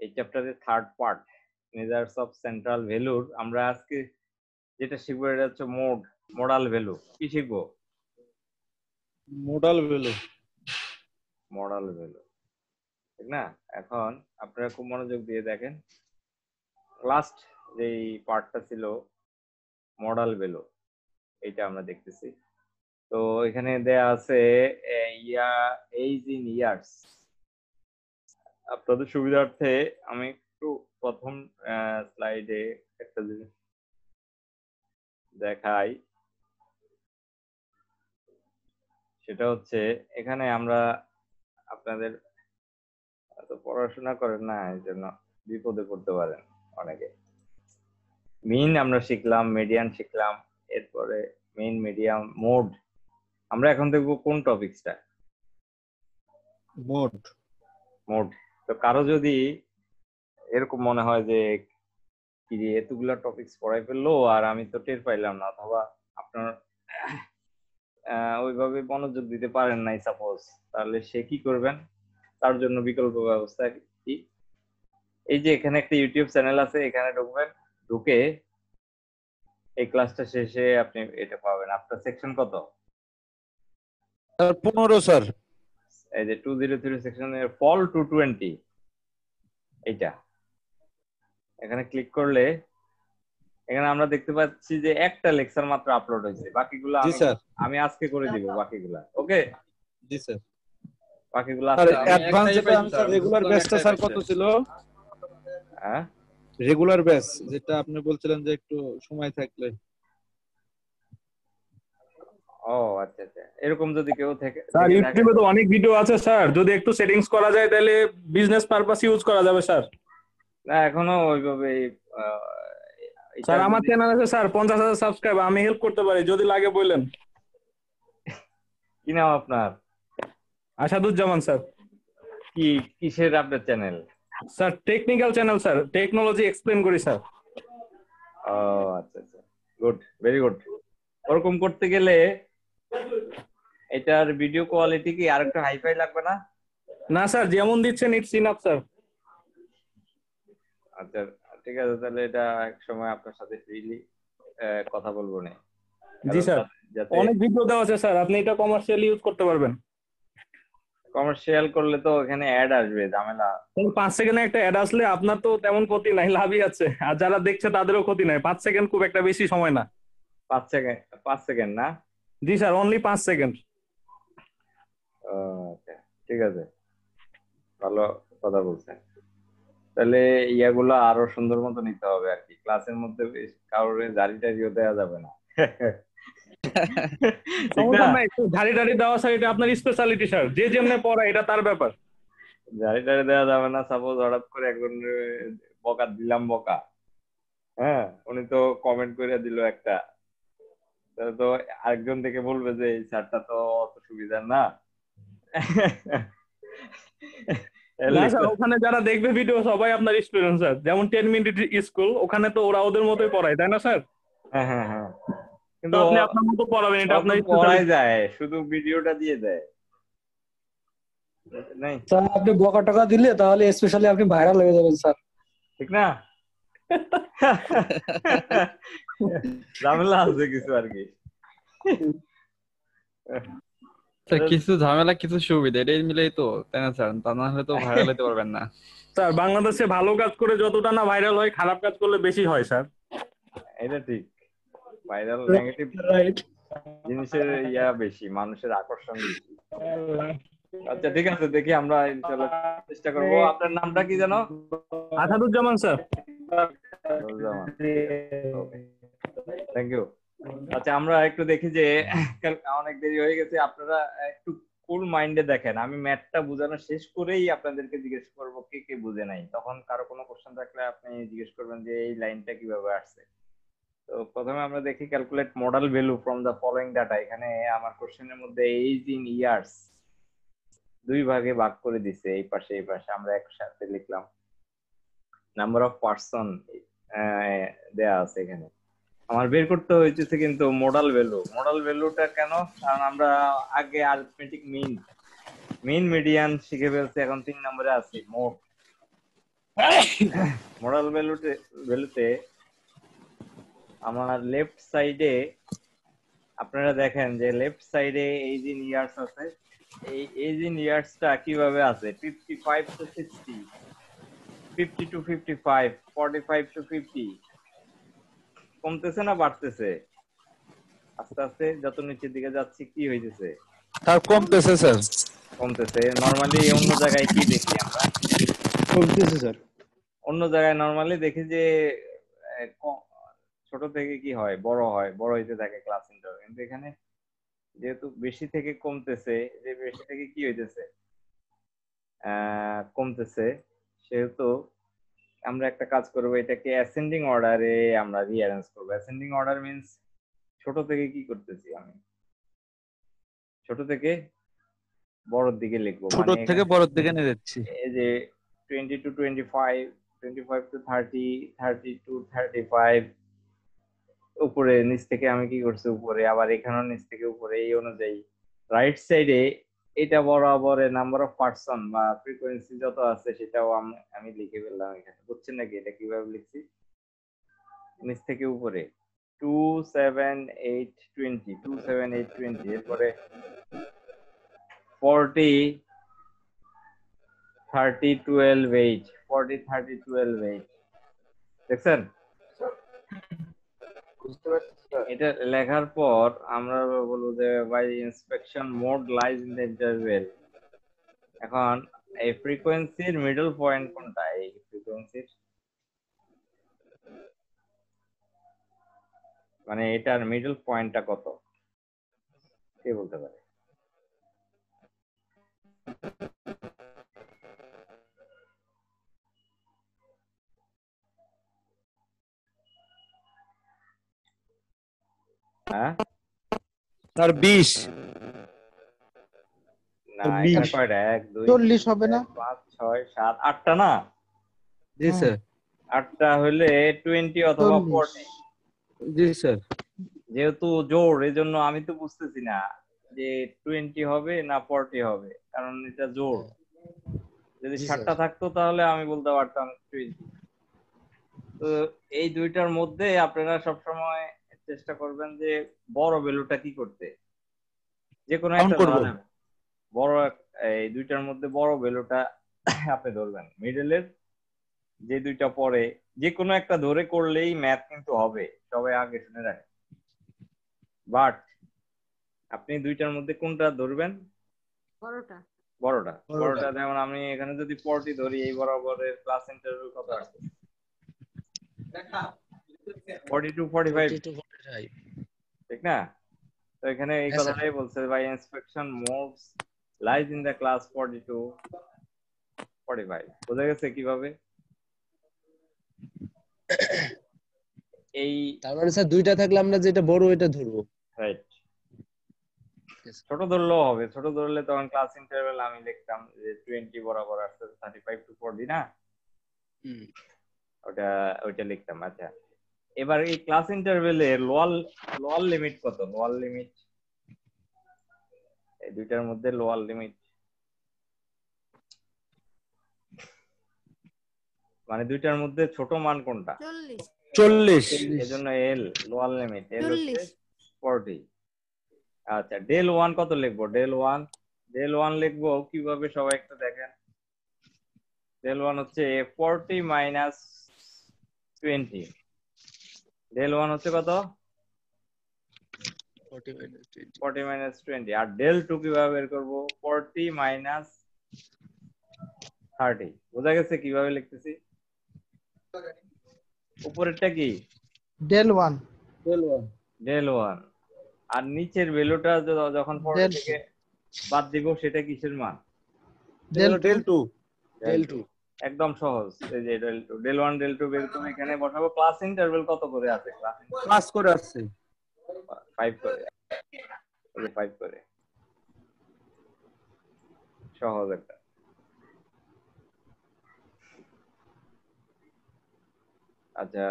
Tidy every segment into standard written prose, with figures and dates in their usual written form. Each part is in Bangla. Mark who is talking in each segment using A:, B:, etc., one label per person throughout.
A: এই চ্যাপ্টারের third part measures of central ভ্যালুর আমরা আজকে যেটা শিখবো এটা হচ্ছে মোডাল ভ্যালু। কি শিখবো?
B: Modal value.
A: মোডাল ভ্যালু, ঠিক না? এখন আপনারা খুব মনোযোগ দিয়ে দেখেন, লাস্ট যেই পার্টটা ছিল মোডাল ভ্যালু, এইটা আমরা দেখতেছি। তো এখানে দেয়া আছে এইজ ইন ইয়ার্স। আপনাদের সুবিধার্থে আমি একটু প্রথম স্লাইডে একটা জিনিস দেখাই, সেটা হচ্ছে এখানে আমরা আপনাদের এত পড়াশোনা করেন না, এই জন্য বিপদে পড়তে পারেন অনেকে। মিন আমরা শিখলাম, মিডিয়ান শিখলাম, এরপরে মিন, মিডিয়াম, মোড। আমরা এখন দেখবো কোন টপিকসটা?
B: মোড।
A: তো কারো যদি এরকম মনে হয় যে কি রে এতগুলা টপিকস পড়াই ফেললো আর আমি তো টের পাইলাম না, অথবা আপনার ওইভাবে মনোযোগ দিতে পারেন নাই সাপোজ, তাহলে সে কি করবেন? তার জন্য বিকল্প ব্যবস্থা কি, এই যে এখানে একটা ইউটিউব চ্যানেল আছে, এখানে ঢুকবেন, ঢুকে এই ক্লাসটা শেষে আপনি এটা পাবেন। আপনার সেকশন কত?
B: Sir 15 sir.
A: এই যে 203 সেকশনের ফল 220, এইটা এখানে ক্লিক করলে এখানে আমরা দেখতে পাচ্ছি যে একটা লেকচার মাত্র আপলোড হয়েছে, বাকিগুলো আমি আজকে করে দিব বাকিগুলা। ওকে
B: জি স্যার।
A: বাকিগুলো
B: স্যার
A: আজকে
B: অ্যাডভান্স যেটা আমি স্যার রেগুলার ব্যাচটা স্যার কত ছিল?
A: হ্যাঁ
B: রেগুলার ব্যাচ যেটা আপনি বলছিলেন যে একটু সময় থাকলে।
A: ও আচ্ছা আচ্ছা, এরকম যদি কেউ থেকে
C: স্যার ইউটিউবে তো অনেক ভিডিও আছে স্যার, যদি একটু সেটিংস করা যায় তাহলে বিজনেস পারপাস ইউজ করা যাবে স্যার।
A: না এখনো ওইভাবে
C: স্যার আমার চ্যানেল আছে স্যার 50,000 সাবস্ক্রাইবার, আমি হেল্প করতে পারি যদি লাগে বলেন।
A: কি নাম আপনার?
C: আসাদুজ্জামান স্যার।
A: কি কিসের আপনার channel?
C: Sir technical channel sir, technology explain করি স্যার।
A: ও আচ্ছা আচ্ছা, গুড, ভেরি গুড। ওরকম করতে গেলে এটার ভিডিও কোয়ালিটি কি আরেকটু হাইফাই লাগবে না?
C: না স্যার, যেমন দিচ্ছেন ইটস ইনাফ স্যার।
A: আচ্ছা ঠিক আছে, তাহলে এটা এক সময় আপনার সাথে ফ্রিলি কথা বলবো না।
C: জি স্যার, অনেক ভিডিও দেওয়া আছে স্যার, আপনি এটা কমার্শিয়ালি ইউজ করতে পারবেন।
A: কমার্শিয়াল করলে তো এখানে অ্যাড আসবে, ঝামেলা।
C: 5 সেকেন্ডে একটা অ্যাড আসলে আপনার তো তেমন ক্ষতি নাই, লাভই আছে, আর যারা দেখছে তাদেরও ক্ষতি নাই। 5 সেকেন্ড খুব একটা বেশি সময় না।
A: 5 সেকেন্ড না?
C: জি স্যার, অনলি 5 সেকেন্ড।
A: আচ্ছা ঠিক আছে, ভালো কথা বলছেন। তাহলে ইয়াগুলো আরো সুন্দর মতো নিতে হবে আর কি, ক্লাসের মধ্যে কারোর জারি টারিও দেওয়া যাবে না।
C: ঝাড়ি টাড়ি দেওয়া স্যার এটা আপনার স্পেশালিটি স্যার, যে যেমনে পড়া এটা তার ব্যাপার।
A: জারি টারি দেওয়া যাবে না, সাপোজ হঠাৎ করে একজন বকা দিলাম, বকা, হ্যাঁ উনি তো কমেন্ট করে দিল একটা, তাহলে তো আরেকজন দেখে বলবে যে এই স্যারটা তো অত সুবিধার না।
C: না স্যার, ওখানে যারা দেখবে ভিডিও সবাই আপনার স্টুডেন্ট স্যার, যেমন 10 মিনিট স্কুল, ওখানে তো ওরা ওদের মতোই পড়ায়, তাই না স্যার?
A: হ্যাঁ হ্যাঁ হ্যাঁ,
C: তো
A: কিন্তু
C: আপনি আপনার মতো পড়াবেন, এটা আপনার
A: পড়াই যায়, শুধু ভিডিওটা দিয়ে দেয় নাই।
D: স্যার আপনি বকা টাকা দিলে তাহলে স্পেশালি আপনি ভাইরাল হয়ে যাবেন স্যার,
A: ঠিক না? ঝামেলা আছে কিছু আর কি,
E: কিছু ঝামেলা কিছু সুবিধা, এটাই মিলেই তো, তাই না স্যার? তা না হলে তো ভাইরাল হতে পারবেন না।
C: স্যার বাংলাদেশে ভালো কাজ করে যতটা না ভাইরাল হয়, খারাপ কাজ করলে বেশি হয় স্যার।
A: এটা ঠিক, ভাইরাল নেগেটিভ জিনিসের বেশি, মানুষের আকর্ষণ বেশি। আচ্ছা ঠিক আছে, দেখি আমরা ইনশাআল্লাহ চেষ্টা করব। আপনার নামটা কি জানো?
C: আসাদুজ্জামান স্যার।
A: Thank you. আচ্ছা আমরা একটু দেখি যে অনেক দেরি হয়ে গেছে, আপনারা একটু কুল মাইন্ডে দেখেন। আমি ম্যাথটা বোঝানো শেষ করেই আপনাদেরকে জিজ্ঞেস করব কে কে বুঝে নাই, তখন কারো কোনো কোশ্চেন থাকলে আপনি জিজ্ঞেস করবেন যে এই লাইনটা কিভাবে আসছে। তো প্রথমে আমরা দেখি calculate model value from the following data. এখানে আমার কোশ্চেনের মধ্যে এইজ ইন ইয়ার্স দুই ভাগে ভাগ করে দিছে, এই পাশে এই পাশে, আমরা একসাথে লিখলাম। নাম্বার অফ পারসন দেয়া আছে এখানে, আমার বের করতে হয়েছে কিন্তু মডেল ভ্যালু। মডেল ভ্যালুটা কেন? কারণ আমরা আগে অ্যারিথমেটিক মিন মিডিয়ান শিখে ফেলছি, এখন 3 নম্বরে আছি মোড। মোরাল ভ্যালুতে আমার লেফট সাইডে আপনারা দেখেন যে লেফট সাইডে এইজ ইন ইয়ার্স আছে। এই এইজ ইন ইয়ার্সটা কিভাবে আছে? 55 to 60, 50 to 55, 45 to 50, কমতেছে না বাড়তেছে? আস্তে আস্তে যত নিচের দিকে যাচ্ছি কি হইতেছে?
B: স্যার কমতেছে স্যার।
A: কমতেছে। নরমালি অন্য জায়গায় কি দেখি আমরা?
D: কমতেছে স্যার।
A: অন্য জায়গায় নরমালি দেখি যে ছোট থেকে কি হয়, বড় হয়, বড় হইতে থাকে ক্লাস ইন্টারভ্যাল। কিন্তু এখানে যেহেতু বেশি থেকে কমতেছে, যে বেশি থেকে কি হইতেছে, কমতেছে, সেহেতু আমরা একটা কাজ করবো, এটাকে অ্যাসেন্ডিং অর্ডারে আমরা রিঅ্যারেঞ্জ করবো। অ্যাসেন্ডিং অর্ডার মিন্স ছোট থেকে কি করতেছি, আমি ছোট থেকে বড়র দিকে লিখবো।
B: ছোট থেকে বড়র দিকে নিয়ে যাচ্ছি।
A: এই যে 20 to 25, 25 to 30, 30 to 35, উপরে নিচ থেকে আমি কি করছি উপরে, আবার এখানেও নিচ থেকে উপরে, এই অনুযায়ী রাইট সাইডে এটা বরাবর নাম্বার অফ পার্সন বা ফ্রিকোয়েন্সি যত আছে সেটাও আমি লিখে ফেললাম এখানে। বুঝছেন নাকি এটা কিভাবে লিখছি? নিচ থেকে উপরে 2 7 8 20, 2 7 8 20, এরপরে 40 30 12 8, 40 30 12 8, দেখছেন? এটা লেখার পর আমরা বলবো যে by inspection mode lies in the interval. এখন এই ফ্রিকোয়েন্সির মিডল পয়েন্ট কোনটা? এই ফ্রিকোয়েন্সির মানে এটার মিডল পয়েন্টটা কত, কে বলতে পারে? হ্যাঁ
B: স্যার 20।
A: না, এটা কয়টা? 1 2
D: 40 হবে না?
A: 5 6 7 8টা না?
B: জি স্যার।
A: 8টা হলে 20 অথবা 40।
B: জি স্যার।
A: যেহেতু জোড়, এই জন্য আমি তো বুঝতেছি না যে 20 হবে না 40 হবে, কারণ এটা জোড়। যদি 7টা থাকতো তাহলে আমি বলতে পারতাম 20। তো এই দুইটার মধ্যে আপনারা সবসময় চেষ্টা করবেন যে বড় ভ্যালুটা কি করতে, যে কোনো একটা ধরা যাবে। বড় এই দুইটার মধ্যে বড় ভ্যালুটা আপনি ধরবেন। মিডলের যে দুইটা পরে যে কোনো একটা ধরে করলেই ম্যাথ কিন্তু হবে, সবাই আগে শুনে রাখেন। বাট আপনি দুইটার মধ্যে কোনটা ধরবেন?
F: বড়টা।
A: বড়টা। বড়টা যেমন আমি এখানে যদি 40 ধরি, এই বরাবরের ক্লাস ইন্টারভ্যাল কত আসছে? 40 to 45, ঠিক না? তো এখানে এই কথাটাই বলছে, by inspection modes lies in the class 40 to 45। বোঝা গেছে কিভাবে? এই
G: তার মানে স্যার দুইটা থাকলে আমরা যেটা বড় এটা ধরবো।
A: রাইট। ছোট ধরলেও হবে, ছোট ধরলে তখন ক্লাস ইন্টারভ্যাল আমি লিখতাম যে 20 বরাবর আসছে 35 to 40 না, ওটা লিখতাম। আচ্ছা, এবার এই ক্লাস ইন্টারভ্যালের লোয়ার লিমিট কত? লোয়ার লিমিট এই দুইটার মধ্যে লোয়ার লিমিট মানে দুইটার মধ্যে ছোট মান কোনটা?
F: 40।
A: এজন্য এল লোয়ার লিমিট, এল হচ্ছে 40। আচ্ছা, ডেল 1 কত লিখবো? ডেল 1 লিখবো কিভাবে সবাই একটু দেখেন। ডেল 1 হচ্ছে 40 মাইনাস 20। ডেল 1 হচ্ছে কত? 40 মাইনাস 20। আর ডেল 2 কিভাবে বের করবো? 40 মাইনাস 30। বোঝা গেছে কিভাবে লিখতেছি? উপরেরটা কি?
D: ডেল 1।
A: ডেল 1। আর নিচের ভ্যালুটা যখন 40 থেকে বাদ দিব সেটা কিসের মান?
D: ডেল 2।
A: একদম সহজ। এই যে ডেল 2, ডেল 1 ডেল 2 বের করে এখানে বসাবো। ক্লাস ইন্টারভ্যাল কত করে আছে?
B: ক্লাস করে আছে
A: 5 করে। এই যে 5 করে। সহজ একটা। আচ্ছা,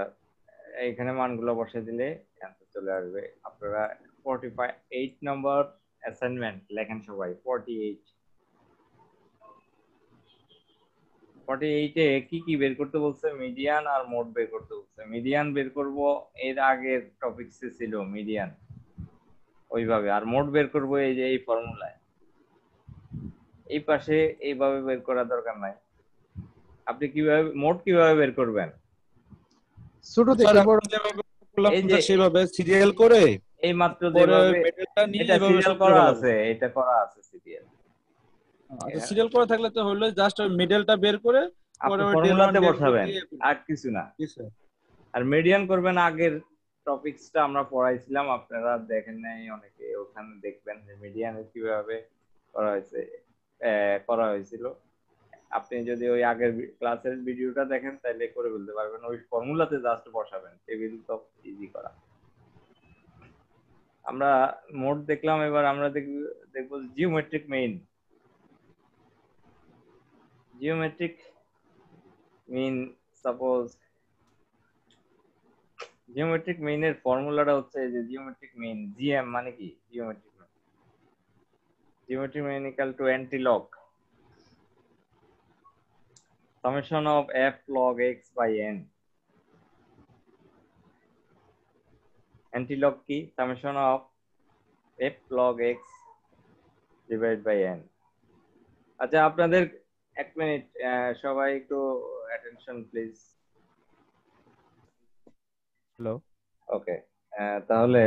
A: এইখানে মানগুলো বসিয়ে দিলে অ্যান্সার চলে আসবে। আপনারা 48 নম্বর অ্যাসাইনমেন্ট লেখেন সবাই। 48-এ কি কি বের করতে বলছে? মিডিয়ান আর মোড বের করতে বলছে। মিডিয়ান বের করব, এর আগের টপিকসে ছিল মিডিয়ান ওইভাবে, আর মোড বের করব এই যে এই ফর্মুলায়। এই পাশে এইভাবে বের করার দরকার নাই। আপনি কিভাবে মোড কিভাবে বের করবেন?
B: ছোট থেকে বড়
A: এই যে
B: সেভাবে সিরিয়াল করে
A: এই মাত্র
B: পরে
A: যেভাবে
B: মিডলটা নিয়ে
A: এটা
B: এভাবে
A: সিরিয়াল
B: সূত্র
A: করা
B: ফেলাবো।
A: আছে, এটা করা আছে সিরিয়াল।
B: আচ্ছা, সিরিয়াল করা থাকলে তো হলো জাস্ট ওই মিডলটা বের করে পরে
A: আপনি
B: ওই ডেল
A: ফর্মুলাতে
B: 1 ডেল 2
A: বসাবেন,
B: দিয়ে
A: আর কিছু না।
B: জি স্যার।
A: আর মিডিয়ান করবেন, আগের টপিকসটা আমরা পড়াইছিলাম, আপনারা দেখেন নাই অনেকে, ওখানে দেখবেন যে মিডিয়ান কিভাবে করা হয়েছিল। আপনি যদি ওই আগের ক্লাসের ভিডিওটা দেখেন তাহলে করে ফেলতে পারবেন। ওই ফর্মুলাতে জাস্ট বসাবেন, টেবিল তো ইজি করা। আমরা মোড দেখলাম, এবার আমরা দেখবো geometric mean. Geometric mean, suppose geometric মিনের ফর্মুলাটা হচ্ছে যে জিওমেট্রিক মিন, জিএম মানে কি? Geometric mean, geometric mean equal to antilog summation of f log x by n। Antilog কি? summation of f log x divided by n। আচ্ছা, আপনাদের এক মিনিট, সবাই একটু অ্যাটেনশন প্লিজ।
E: হ্যালো।
A: ওকে, তাহলে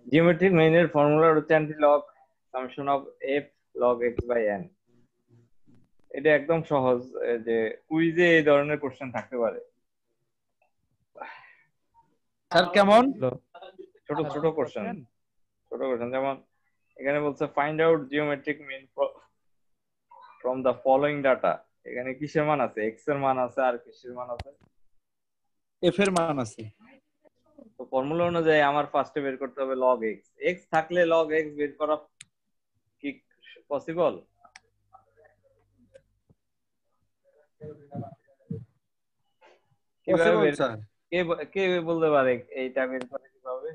A: জিওমেট্রিক মিনের ফর্মুলা হচ্ছে antilog summation of f log x by n। এটা একদম সহজ, যে কুইজে এই ধরনের কোশ্চেন থাকতে পারে।
B: স্যার কেমন?
A: ছোট ছোট কোশ্চেন, যেমন এখানে বলছে find out geometric mean from the following data. এখানে কিসের মান আছে? এক্স এর মান আছে, আর কিসের মান আছে?
B: এফ এর মান আছে।
A: তো ফর্মুলা অনুযায়ী আমার ফার্স্টে বের করতে হবে log x। x থাকলে log x বের করা কি পসিবল?
B: Possible sir.
A: কে বলতে পারে এইটা বের করে কিভাবে?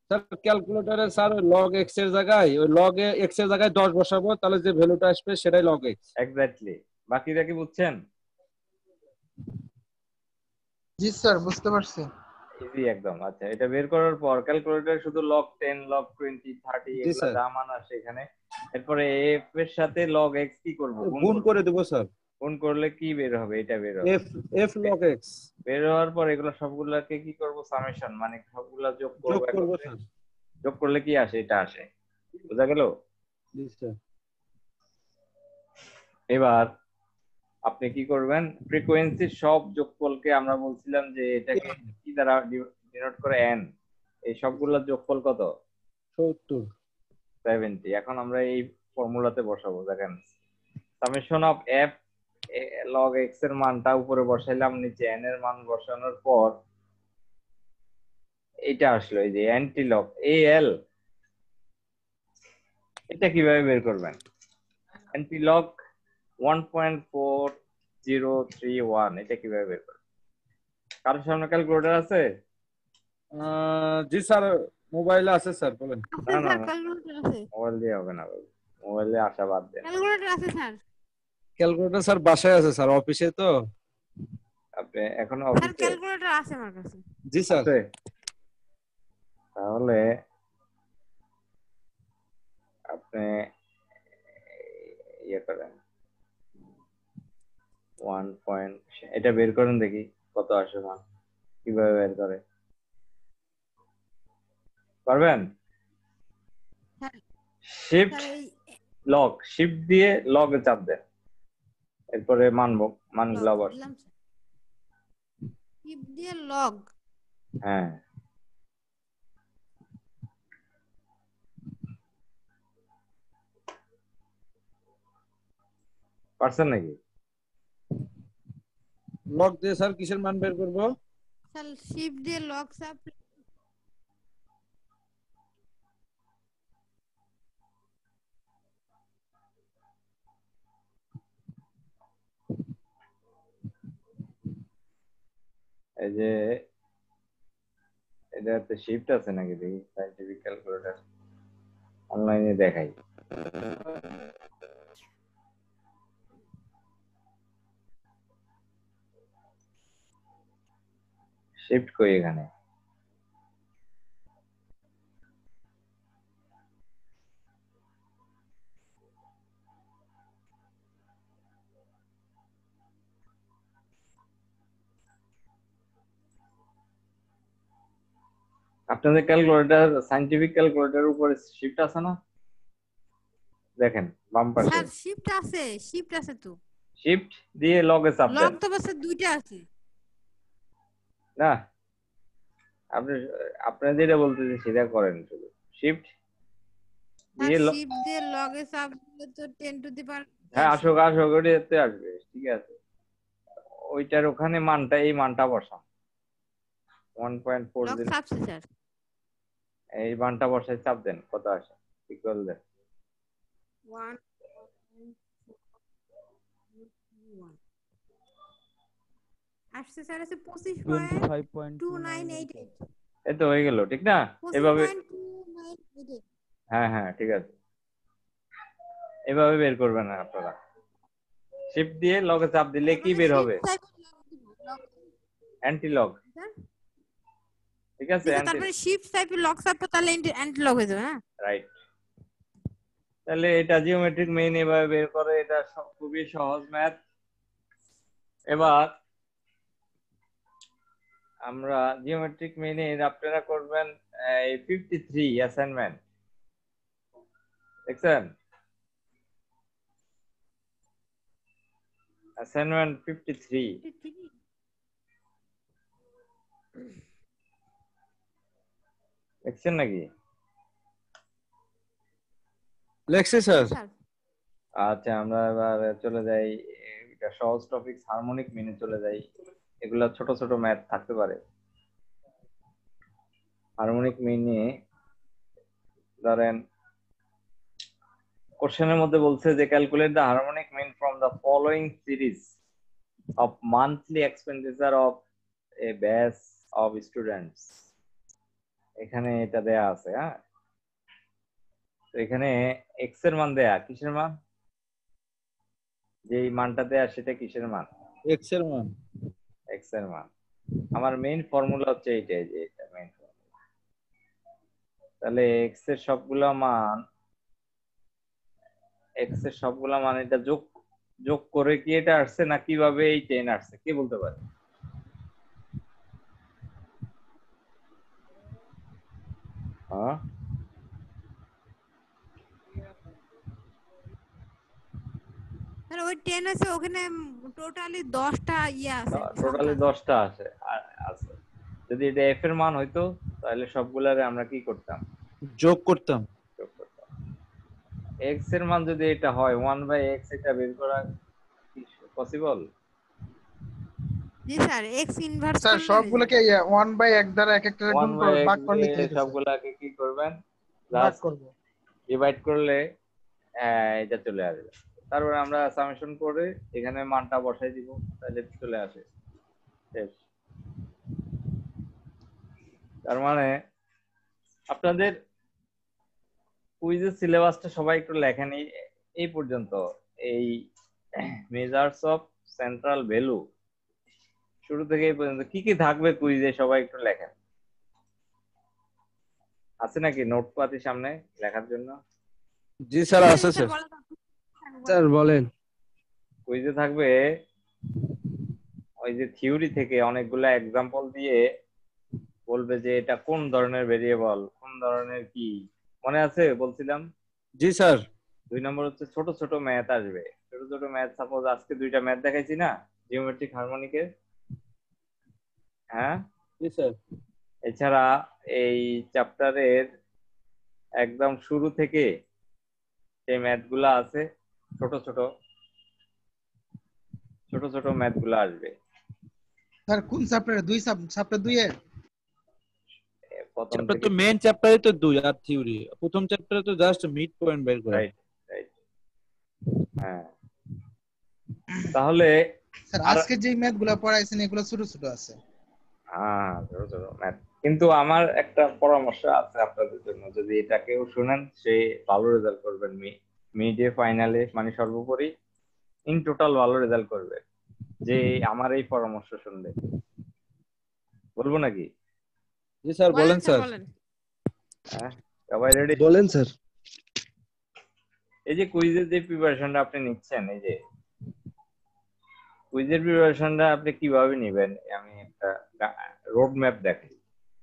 B: স্যার ক্যালকুলেটরে স্যার log x এর জায়গায় ওই log x এর জায়গায় 10 বসাবো, তাহলে যে ভ্যালুটা আসবে সেটাই log x।
A: এক্স্যাক্টলি। বাকিটা কি বুঝছেন?
H: জি স্যার, বুঝতে পারছি।
A: ইজি একদম। আচ্ছা, এটা বের করার পর ক্যালকুলেটর শুধু log 10 log 20 30
B: জি
A: এগুলা
B: স্যার।
A: যা মান আসে এখানে, এরপরে f এর সাথে log x কি করব?
B: গুণ করে দেব স্যার।
A: গুণ করলে কি বের হবে? এটা বের হবে।
B: f log x
A: বের হওয়ার পর এগুলো সবগুলাকে কি করব? সামেশন, মানে সবগুলা যোগ
B: যোগ
A: করব।
B: করব স্যার।
A: যোগ করলে কি আসে? এটা আসে। বুঝা গেল?
B: জি স্যার।
A: এবার আপনি কি করবেন? ফ্রিকোয়েন্সির সব যোগফলকে আমরা বলছিলাম যে এটাকে কি দ্বারা ডিনোট করে? n। এই সবগুলোর যোগফল কত?
B: 70।
A: 70। এখন আমরা এই ফর্মুলাতে বসাবো। দেখেন, summation of f log x এর মানটা উপরে বসাইলাম, নিচে n এর মান বসানোর পর এটা আসলো, এই যে অ্যান্টিলগ al। এটা কিভাবে বের করবেন? অ্যান্টিলগ 1.4031, এটা কিভাবে বের করবেন? কারোর সামনে ক্যালকুলেটর আছে?
B: জি স্যার, মোবাইলে আছে স্যার, বলেন।
A: না না
F: স্যার
A: না,
F: ক্যালকুলেটর আছে,
A: মোবাইল দিয়ে হবে না, মোবাইলে আসা বাদ দেন।
F: ক্যালকুলেটর আছে স্যার।
B: ক্যালকুলেটর স্যার বাসায় আছে স্যার, অফিসে তো।
A: আপনি এখন
F: স্যার
A: অফিসে?
F: ক্যালকুলেটর আছে আমার কাছে।
B: জি স্যার।
A: আছে? তাহলে আপনি ইয়ে করেন, 1 পয়েন্ট, এটা বের করেন দেখি কত আসে মান। কিভাবে বের করে? পারবেন?
F: স্যার
A: শিফট
F: স্যার এই
A: লগ, শিফট দিয়ে লগ এ চাপ দেন, এরপরে মানগুলো আবার।
F: দিলাম স্যার, টিপ দিয়ে লগ।
A: হ্যাঁ, পারছেন নাকি?
B: লগ দিয়ে স্যার কিসের মান বের করব?
F: স্যার শিফট দিয়ে লগ চাপ।
A: এই যে এটাতে শিফট আছে নাকি দেখি, সাইন্টিফিক ক্যালকুলেটর অনলাইনে দেখাই। শিফট কই এখানে? আপনাদের ক্যালকুলেটর, সায়েন্টিফিক ক্যালকুলেটরের উপরে শিফট আছে না? দেখেন বাম পাশে
F: স্যার শিফট আছে তো।
A: শিফট দিয়ে লগে চাপ
F: লক
A: দেন।
F: তো বাসে দুইটা আছে।
A: না, আপনি আপনি যেটা বলতেছেন সেটা করেন শুধু। শিফট
F: স্যার
A: দিয়ে
F: শিফট দিয়ে লগে চাপ দিলে তো 10 টু দি পাওয়ার
A: হ্যাঁ আসুক আসুক ওইটাতে আসবে, ঠিক আছে। ওইটার ওখানে মানটা, এই মানটা বসান 1.40,
F: লক চাপছে স্যার।
A: এই মানটা বসায় চাপ দেন, কত আসে ইকুয়াল দেন।
F: 1 আসছে স্যার আছে 25.2988।
A: এই তো হয়ে গেল, ঠিক না? এভাবে
F: 25.2988।
A: হ্যাঁ হ্যাঁ ঠিক আছে, এভাবে বের করবেন না আপনারা। শিফট দিয়ে লগে চাপ দিলে কি বের হবে? অ্যান্টি লগ, ঠিক আছে।
F: তারপরে শিফট টাইপের লক চাপ তাহলে অ্যান্টি লক হয়ে যাবে। হ্যাঁ
A: রাইট। তাহলে এটা জিওমেট্রিক মেইন এভাবে বের করে, এটা খুবই সহজ ম্যাথ। এবার আমরা জিওমেট্রিক মেইনের আপনারা করবেন এই 53 অ্যাসাইনমেন্ট, দেখছেন? অ্যাসাইনমেন্ট 53 দেখছেন নাকি?
B: লেখছি স্যার।
A: আচ্ছা আমরা এবার চলে যাই, এটা সহজ টপিক হারমোনিক মেনে চলে যাই। এগুলা ছোট ছোট ম্যাথ থাকতে পারে। হারমোনিক মেনে ধরেন কোশ্চেনের মধ্যে বলছে যে calculate the harmonic mean from the following series of monthly expenditure of a batch of students. এখানে এটা দেয়া আছে। হ্যাঁ, তো এখানে এক্স এর মান দেয়া, কিসের মান? যে মানটা দেয়া সেটা কিসের মান?
B: এক্স এর মান।
A: এক্স এর মান। আমার মেইন ফর্মুলা হচ্ছে এইটাই, যে এটা মেইন ফর্মুলা। তাহলে এক্স এর সবগুলা মান, এক্স এর সবগুলা মান এটা যোগ করে কি এটা আসছে, না কিভাবে এই 10 আসছে, কে বলতে পারে? হ্যাঁ
F: স্যার ওই 10 আছে, ওখানে টোটালি 10টা আছে।
A: টোটালি 10টা আছে। যদি এটা এফ এর মান হইতো তাহলে সবগুলারে আমরা কি করতাম?
B: যোগ করতাম।
A: এক্স এর মান যদি এটা হয় 1/x, এটা বের করা কি পসিবল?
F: জি স্যার এক্স ইনভার্স
H: স্যার সবগুলোকে 1/1 দ্বারা এক একটা গুণ করে ভাগ করলে কি হবে?
A: সবগুলাকে কি করবেন?
H: ভাগ করব,
A: ডিভাইড করলে এটা চলে আসবে। তারপরে আমরা সামেশন করে এখানে মানটা বসাই দিব, তাহলে চলে আসে। শেষ। তার মানে আপনাদের কুইজের সিলেবাসটা সবাই একটু লেখেন এই পর্যন্ত। এই মেজার্স অফ সেন্ট্রাল ভ্যালু শুরু থেকে এই পর্যন্ত কি কি থাকবে কুইজে সবাই একটু লেখেন। আছে নাকি নোট পাতি সামনে লেখার জন্য?
B: জি স্যার আছে স্যার। স্যার বলেন।
A: কুইজে থাকবে ওই যে থিওরি থেকে অনেকগুলা এক্সাম্পল দিয়ে বলবে যে এটা কোন ধরনের ভেরিয়েবল, কোন ধরনের কি, মনে আছে বলছিলাম?
B: জি স্যার।
A: 2 নম্বর হচ্ছে ছোট ছোট ম্যাথ আসবে। ছোট ছোট ম্যাথ, সাপোজ আজকে 2টা ম্যাথ দেখাইছি না জিওমেট্রিক হারমোনিকের। হ্যাঁ
B: জি স্যার।
A: এছাড়া এই চ্যাপ্টারের একদম শুরু থেকে যে ম্যাথগুলা আছে ছোট ছোট ম্যাথগুলা আসবে।
H: স্যার কোন চ্যাপ্টারে? চ্যাপ্টার 2 এর
A: প্রথম
B: চ্যাপ্টার
A: থেকে।
B: তো মেইন চ্যাপ্টারই তো 2 আর থিওরি। প্রথম চ্যাপ্টারে তো জাস্ট মিড পয়েন্ট বের করা।
A: Right right. হ্যাঁ তাহলে
H: স্যার আজকে যে ম্যাথগুলো পড়াইছেন এগুলো ছোট ছোট আছে।
A: হ্যাঁ ছোট ছোট ম্যাথ। কিন্তু আমার একটা পরামর্শ আছে আপনাদের জন্য, যদি এটা কেউ শুনেন সে ভালো রেজাল্ট করবেন মিডে ফাইনালে, মানে সর্বোপরি ইন টোটাল ভালো রেজাল্ট করবে যে আমার এই পরামর্শ শুনলে। বলবো নাকি?
B: জি স্যার বলেন
F: বলেন স্যার
B: স্যার।
F: বলেন।
A: হ্যাঁ, সবাই রেডি?
G: বলেন স্যার।
A: এই যে কুইজের যে প্রিপারেশনটা আপনি নিচ্ছেন, এই যে কুইজের প্রিপারেশনটা আপনি কিভাবে নেবেন, আমি একটা রোড ম্যাপ দেখাই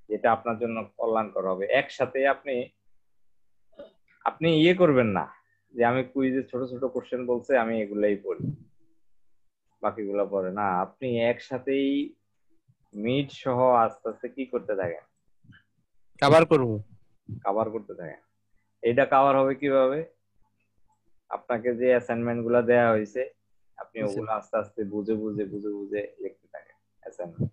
A: যেটা আপনার জন্য কল্যাণকর হবে। একসাথে আপনি আপনি ইয়ে করবেন না যে আমি কুইজে ছোট ছোট কোশ্চেন বলছে আমি এগুলাই পড়ি বাকিগুলো পড়ে না। আপনি একসাথেই মিড সহ আস্তে আস্তে কি করতে থাকেন,
B: কভার করব।
A: কভার করতে থাকেন। এটা কভার হবে কিভাবে? আপনাকে যে অ্যাসাইনমেন্ট গুলা দেওয়া হয়েছে আপনি ওগুলো আস্তে আস্তে বুঝে বুঝে বুঝে বুঝে লিখতে থাকেন। অ্যাসাইনমেন্ট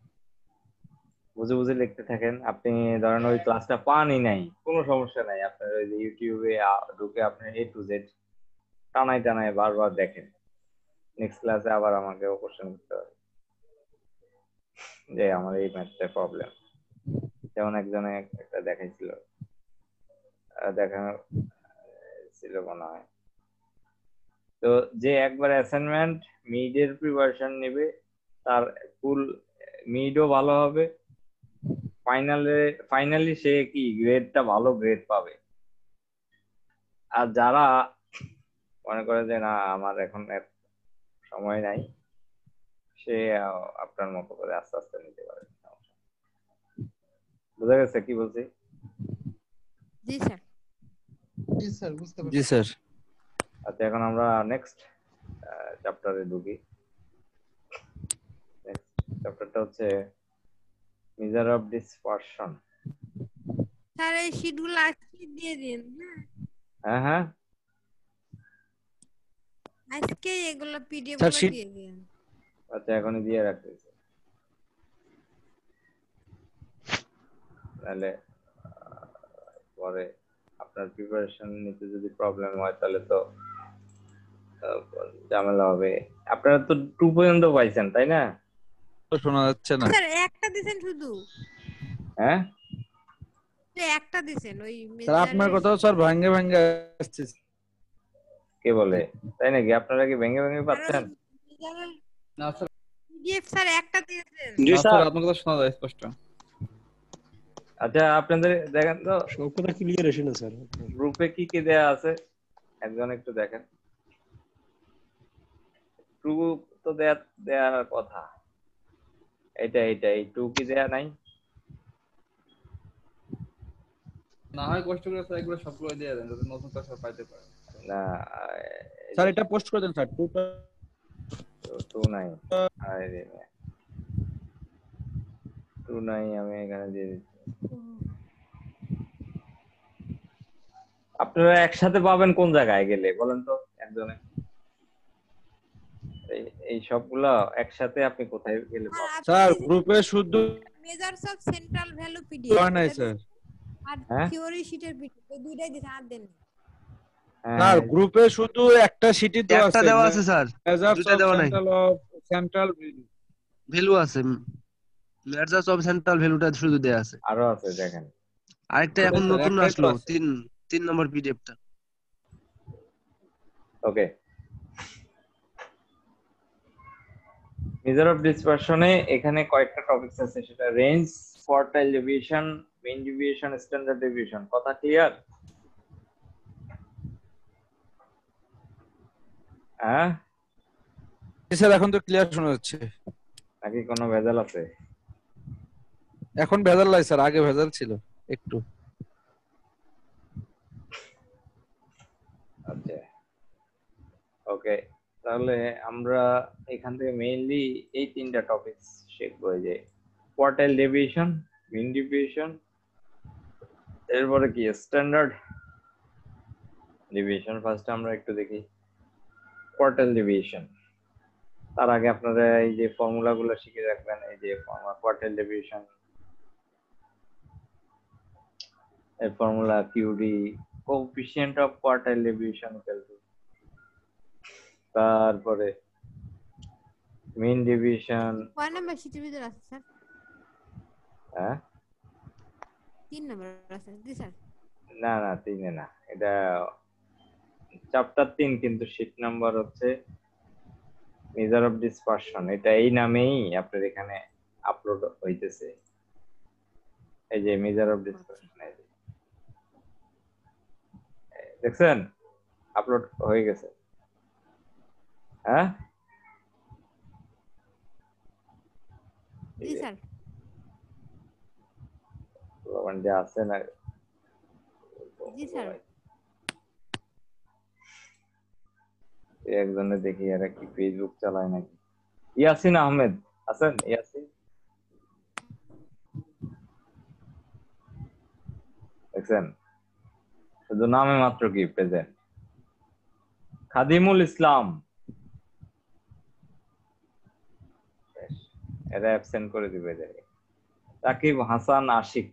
A: বুঝে বুঝে লিখতে থাকেন। আপনি ধরেন ওই ক্লাসটা পানই নাই, কোনো সমস্যা নাই, আপনার ওই যে ইউটিউবে ঢুকে আপনি A to Z টানায় টানায় বারবার দেখেন। নেক্সট ক্লাসে আবার আমাকে কোশ্চেন করতে হবে যে আমার এই ম্যাথটা প্রবলেম। যেমন একজনে একটা দেখাইছিল, দেখানো ছিল মনে হয়। তো যে একবার অ্যাসাইনমেন্ট মিডের প্রিপারেশন নেবে তার ফুল মিডও ভালো হবে, ফাইনালি সে কি গ্রেডটা ভালো গ্রেড পাবে। আর যারা মনে করে যে না আমার এখন সময় নাই, সে আপনার মতো করে আস্তে আস্তে নিতে পারে। বুঝা গেছে কি বলছি?
F: জি স্যার।
H: জি স্যার বুঝতে
B: জি
H: পারছি।
B: স্যার।
A: আচ্ছা, এখন আমরা নেক্সট চ্যাপ্টারে ঢুকি। নেক্সট চ্যাপ্টারটা হচ্ছে মেজার অফ ডিসপারশন।
F: স্যার এই শিটগুলো আজকে দিয়ে দিন।
A: হ্যাঁ হ্যাঁ,
F: আজকে এগুলো পিডিএফ
B: স্যার,
F: গুলো
B: sheet-
F: দিয়ে দিন।
A: আচ্ছা এখনই দিয়ে রাখতেছি, তাহলে পরে আপনার প্রিপারেশন নিতে যদি প্রবলেম হয় তাহলে তো ঝামেলা হবে। আপনারা তো 2 পর্যন্ত পাইছেন তাই না?
B: তো শোনা যাচ্ছে না।
F: স্যার একটা দিছেন শুধু,
A: হ্যাঁ,
F: একটা দিছেন ওই
B: স্যার আপনার কথাও স্যার ভাঙ্গে ভাঙ্গে আসছে।
A: কে বলে? তাই নাকি? আপনারা কি ভেঙে ভেঙে পাচ্ছেন?
E: না স্যার,
F: পিডিএফ স্যার একটা দিয়েছেন।
E: না স্যার আপনার কথা শোনা যায় স্পষ্ট।
A: আচ্ছা আপনাদের দেখেন তো
D: সব কথা ক্লিয়ার আসে না স্যার।
A: গ্রুপে কি কি দেয়া আছে, একজন একটু দেখেন। টু তো দেয়ার কথা, এই টু কি দেয়া নাই?
E: না হয় কষ্ট করে স্যার এগুলো সবগুলো দিয়ে দেন যাতে নতুন ক্লাস পাইতে পারে।
A: না
B: স্যার এটা পোস্ট করে দেন স্যার।
A: টু নাই, আরে টু নাই, আমি এখানে দিয়ে দিচ্ছি। আপনারা একসাথে পাবেন কোন জায়গায় গেলে বলেন তো একজনে? এই সবগুলো একসাথে আপনি কোথায় গেলে পাবেন?
B: স্যার গ্রুপে শুদ্ধ
F: measures of central value PDF
B: হয় নাই স্যার।
F: আর
A: হ্যাঁ?
F: থিওরি শিটের পিডিএফ এই দুইটাই দিছেন আর দেন।
B: স্যার গ্রুপে শুধু একটা শিটই তো
G: একটা
B: আছে।
G: দেওয়া আছে স্যার,
B: মেজার্স
G: দুইটা
B: অফ
G: দেওয়া নাই।
B: সেন্ট্রাল
G: ভ্যালু আছে, মেজার্স অফ সেন্ট্রাল ভ্যালুটা শুধু দেয়া আছে।
A: আরো আছে দেখেন।
G: আরেকটা এখন
B: স্যার,
G: নতুন
B: একটাই তো
G: আসলো,
B: আছে।
G: 3 নম্বর পিডিএফটা।
A: ওকে, মেজার অফ ডিসপারশনে এখানে কয়েকটা টপিকস আছে, সেটা রেঞ্জ, কোয়ার্টাইল ডেভিয়েশন, মিন ডেভিয়েশন, স্ট্যান্ডার্ড ডেভিয়েশন। কথা ক্লিয়ার? হ্যাঁ
B: স্যার এখন তো ক্লিয়ার শোনা যাচ্ছে।
A: নাকি কোনো ভেজাল আছে?
B: এখন ভেজাল নাই স্যার, আগে ভেজাল ছিল একটু।
A: আচ্ছা ওকে, তাহলে আমরা এখান থেকে মেইনলি এই 3টা টপিকস শিখবো, এই যে কোয়ার্টাইল ডেভিয়েশন, মিন ডেভিয়েশন, এরপরে কি স্ট্যান্ডার্ড ডেভিয়েশন। ফার্স্ট আমরা একটু দেখি কোয়ার্টাইল ডেভিয়েশন। তার আগে আপনারা এই যে ফর্মুলা গুলো শিখে রাখবেন। এই যে কোয়ার্টাইল ডেভিয়েশন এর formula QD, coefficient of quartile deviation equal to, তারপরে মিন ডেভিয়েশন।
F: কয় নাম্বার শিটের ভিতর আছে স্যার?
A: হ্যাঁ
F: 3 নাম্বার আছে। জি স্যার।
A: না না 3-এ না, এটা চ্যাপ্টার 3 কিন্তু শীট নাম্বার হচ্ছে মেজার অফ ডিসপারশন। এটা এই নামেই আপনার এখানে আপলোড হইতেছে। এই যে মেজার অফ ডিসকাশন, এই যে দেখছেন আপলোড হয়ে গেছে। হ্যাঁ
F: জি স্যার।
A: যে আছে না
F: জি স্যার।
A: একজনে দেখি এরা কি ফেসবুক চালায় নাকি। ইয়াসিন আহমেদ আছেন? ইয়াসিন দেখছেন, শুধু নামে মাত্র কি প্রেজেন্ট। খাদিমুল ইসলাম এরা অ্যাবসেন্ট করে দিবে এদের। Sakib Hasan Ashik,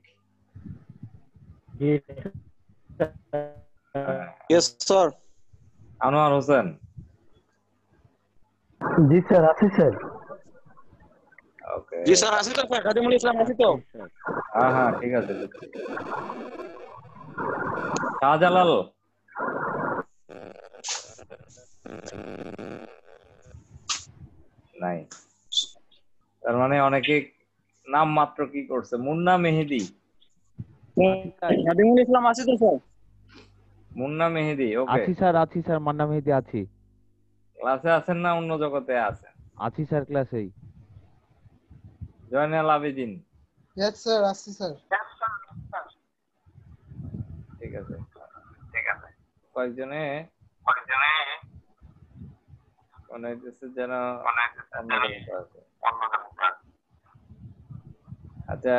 I: yes sir.
A: আনোয়ার হোসেন,
D: জি স্যার, আছি স্যার।
A: ওকে
I: জি স্যার আছি তো স্যার, খাদিমুল ইসলাম আছি তো।
A: হ্যাঁ হ্যাঁ ঠিক আছে। শাহজালাল নাই, তার মানে অনেকে নাম মাত্র কি করছে। মুন্না মেহেদি,
I: খাদিমুল ইসলাম আছি তো স্যার।
A: মুন্না মেহেদি ওকে।
J: আছি স্যার, আছি স্যার, মান্না মেহেদি আছি।
A: ক্লাসে আছেন না অন্য জগতে আছেন?
J: আছি স্যার, ক্লাসেই।
A: জয়নাল আবেদিন,
H: ইয়েস স্যার, আসছি স্যার।
A: ঠিক আছে কয়েকজনে মনে হইতেছে যেন অন্য জগতে আছে। আচ্ছা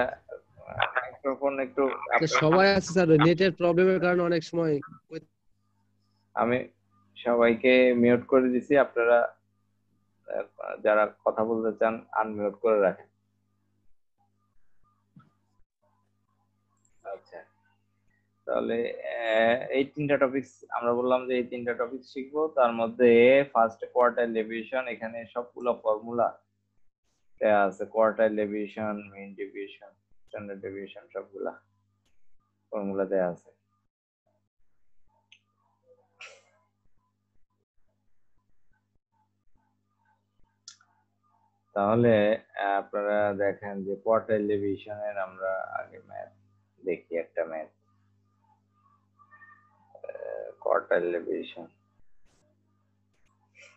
A: মাইক্রোফোন একটু
G: সবাই আছে স্যার, নেটের প্রবলেমের কারণে অনেক সময়
A: আমি সবাইকে মিউট করে দিছি, আপনারা যারা কথা বলতে চান আনমিউট করে রাখেন। আচ্ছা তাহলে এই তিনটা টপিকস আমরা বললাম যে এই তিনটা টপিক শিখবো। তার মধ্যে ফার্স্ট কোয়ার্টাইল ডেভিয়েশন, এখানে সবগুলো ফর্মুলা দেয়া আছে। কোয়ার্টাইল ডেভিয়েশন, মিন ডেভিয়েশন, স্ট্যান্ডার্ড ডেভিয়েশন সবগুলা ফর্মুলা দেয়া আছে। তাহলে আপনারা দেখেন যে কোয়ার্টাইল ডেভিয়েশনের আমরা আগে ম্যাথ দেখি। একটা ম্যাথ কোয়ার্টাইল ডেভিয়েশন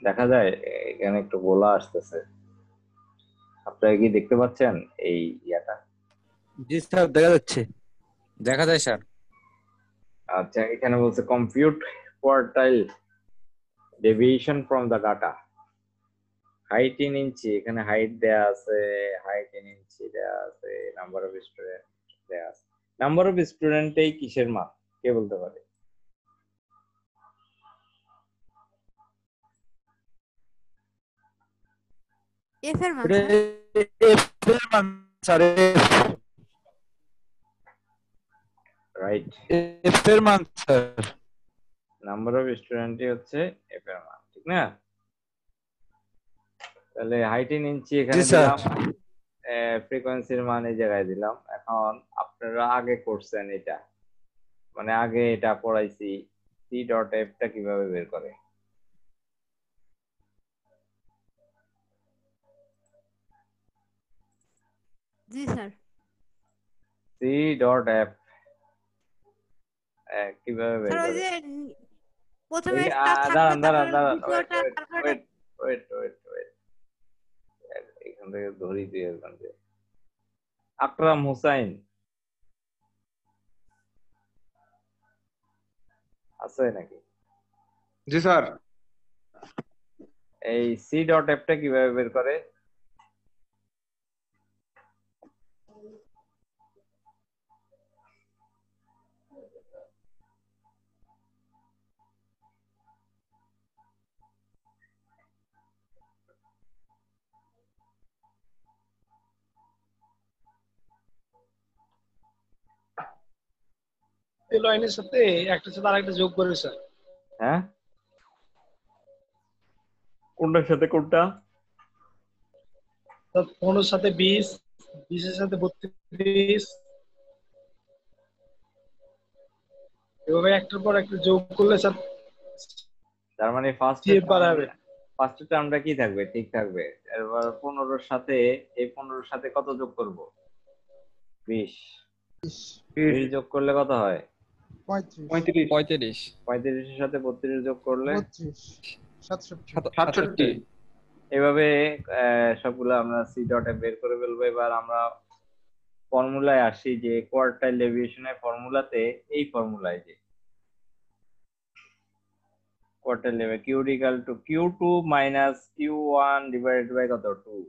A: দেখা যায় এখানে একটু গোলা আসতেছে, আপনারা কি দেখতে পাচ্ছেন এই ইয়াটা?
B: জি স্যার দেখা যাচ্ছে। দেখা যায় স্যার।
A: আচ্ছা এখানে বলছে compute quartile deviation from the data. Height in inch, এখানে হাইট দেয়া আছে, হাইট ইন ইঞ্চি দেয়া আছে, নাম্বার অফ স্টুডেন্ট দেয়া আছে। নাম্বার অফ স্টুডেন্ট এই কিসের মান কে বলতে পারে?
F: এফ এর মান স্যার।
A: রাইট,
B: এফ এর মান স্যার।
A: নাম্বার অফ স্টুডেন্টই হচ্ছে এফ এর মান, ঠিক না? তাহলে হাইট ইন ইঞ্চি এখানে দিলাম, ফ্রিকোয়েন্সির মান এই জায়গায় দিলাম। এখন আপনারা আগে করছেন এটা, মানে আগে এটা পড়াইছি, সি ডট এফ টা কিভাবে বের করে।
F: জি স্যার।
A: সি ডট এফ কিভাবে বের
F: স্যার ওই
A: করে?
F: যে প্রথমে
A: দাঁড়ান দাঁড়ান দাঁড়ান, ওয়েট এখান থেকে ধরি দিয়ে এখান থেকে। আকরাম হুসাইন আছে নাকি?
H: জি স্যার।
A: এই সি ডট এফ টা কিভাবে বের করে?
D: এই লাইনের সাথে একটার সাথে আরেকটা যোগ করে স্যার।
A: হ্যাঁ কোনটার সাথে কোনটা?
D: 15 সাথে 20, 20 এর সাথে 32, এভাবে একটার পর একটা যোগ করলে স্যার
A: তার মানে ফার্স্ট টার্মটা কি থাকবে? ঠিক থাকবে। এবার 15 এর সাথে এই 15 এর সাথে কত যোগ করব? 20। 30 যোগ করলে কত হয়?
H: 35
E: 35
A: 35 এর সাথে 32 যোগ করলে
H: 32 67
C: 67
A: এভাবে সবগুলো আমরা সি ডটে বের করে ফেলবো। এবার আমরা ফর্মুলায় আসি, যে কোয়ার্টাইল ডেভিয়েশনের ফর্মুলাতে এই ফর্মুলায় যে quartile deviation Q equal to Q2 minus Q1 divided by কত 2।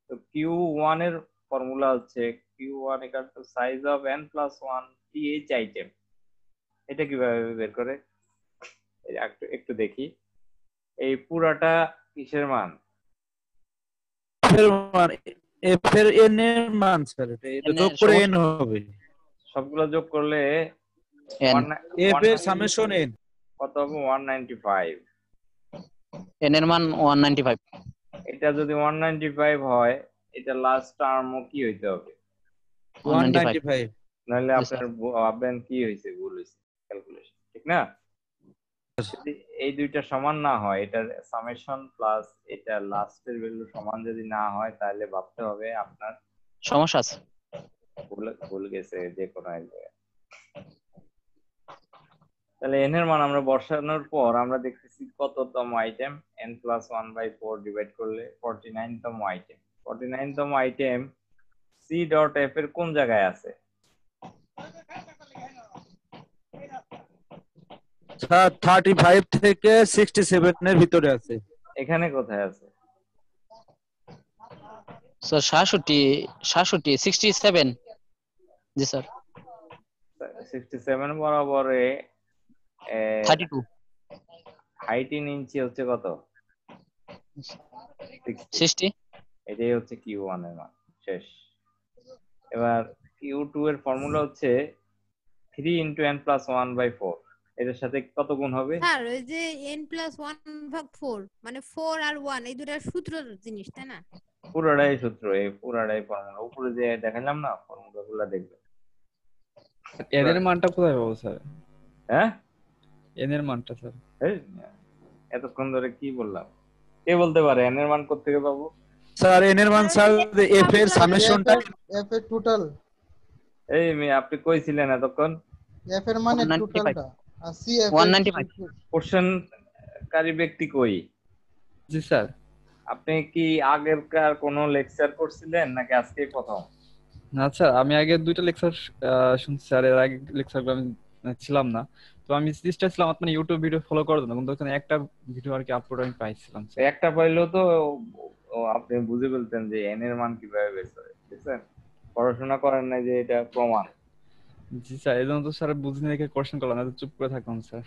A: তো Q1 এর ফর্মুলা হচ্ছে Q1 equal to size of n+1 th item. এটা কিভাবে বের করে একটু দেখি। এই পুরাটা কিসের মান?
B: এফ এর এন এর মান স্যার, এটা যোগ করে এন হবে।
A: সবগুলো যোগ করলে
B: এফ এর সামেশন এন
A: কত হবে? 195।
I: এন এর মান 195।
A: এটা যদি 195 হয়, এটা লাস্ট টার্মও কি হইতে হবে?
B: 195।
A: নাহলে আপনার ভাববেন কি হয়েছে, ভুল হয়েছে ক্যালকুলেশন, ঠিক না? যদি এই দুইটা সমান না হয়, এটার সামেশন প্লাস এটা লাস্টের ভ্যালু সমান যদি না হয়, তাহলে ভাবতে হবে আপনার
I: সমস্যা আছে।
A: ভুল গেছে যে কোনো এক জায়গায়। তাহলে n এর মান আমরা বসানোর পর আমরা দেখতেছি কততম আইটেম, n+1/4 ডিভাইড করলে 49 তম আইটেম। 49 তম আইটেম c.f এর কোন জায়গায় আছে?
B: স্যার 35 থেকে 67 এর ভিতরে আছে।
A: এখানে কোথায় আছে?
I: স্যার 67 জি স্যার
A: 67 বরাবরে
I: 32
A: হাইট ইন ইঞ্চি হচ্ছে কত?
I: 60
A: এটাই হচ্ছে Q1 এর মান। শেষ। এবার Q2 এর ফর্মুলা হচ্ছে 3 × n+1/4। এটার সাথে কত গুণ হবে?
F: স্যার ওই যে n+1/4 মানে 4 আর 1 এই দুটার সূত্র জিনিস, তাই না?
A: পুরোটাই সূত্র, এই পুরোটাই ফর্মুলা। উপরে যে দেখালাম না ফর্মুলাগুলো দেখবেন।
E: এন এর মানটা কোথায় পাবো স্যার?
A: হ্যাঁ,
E: এন এর মানটা স্যার?
A: এই এতক্ষণ ধরে কি বললাম? কে বলতে পারে এন এর মান কোত্থেকে পাবো?
B: স্যার এন এর মান স্যার এফ এর সামেশনটা
H: এফ এর টোটাল,
A: এই আপনি কইছিলেন এতক্ষণ
H: এফ এর মানে
I: 195
H: টোটালটা আর সি এফ
I: 195
A: কোশ্চেনকারী ব্যক্তি কই?
E: জি স্যার।
A: আপনি কি আগেরকার কোনো লেকচার করছিলেন নাকি আজকেই প্রথম?
E: না স্যার, আমি আগে দুইটা লেকচার শুনছি স্যার, এর আগে লেকচারগুলো আমি ছিলাম না। তো আমি চেষ্টা ছিলাম আপনার ইউটিউব ভিডিও ফলো করার জন্য, কিন্তু ওখানে একটা ভিডিও আর কি আপলোড আমি পাইছিলাম
A: তো একটা পাইলেও তো আপনি বুঝে ফেলতেন যে এন এর মান কিভাবে বের করে, বুঝছেন? পড়াশোনা করেন না যে এটা প্রমাণ।
E: জি স্যার, এই জন্য তো স্যার বুঝিনি দেখে কোশ্চেন করলাম, না তো চুপ করে থাকলাম স্যার।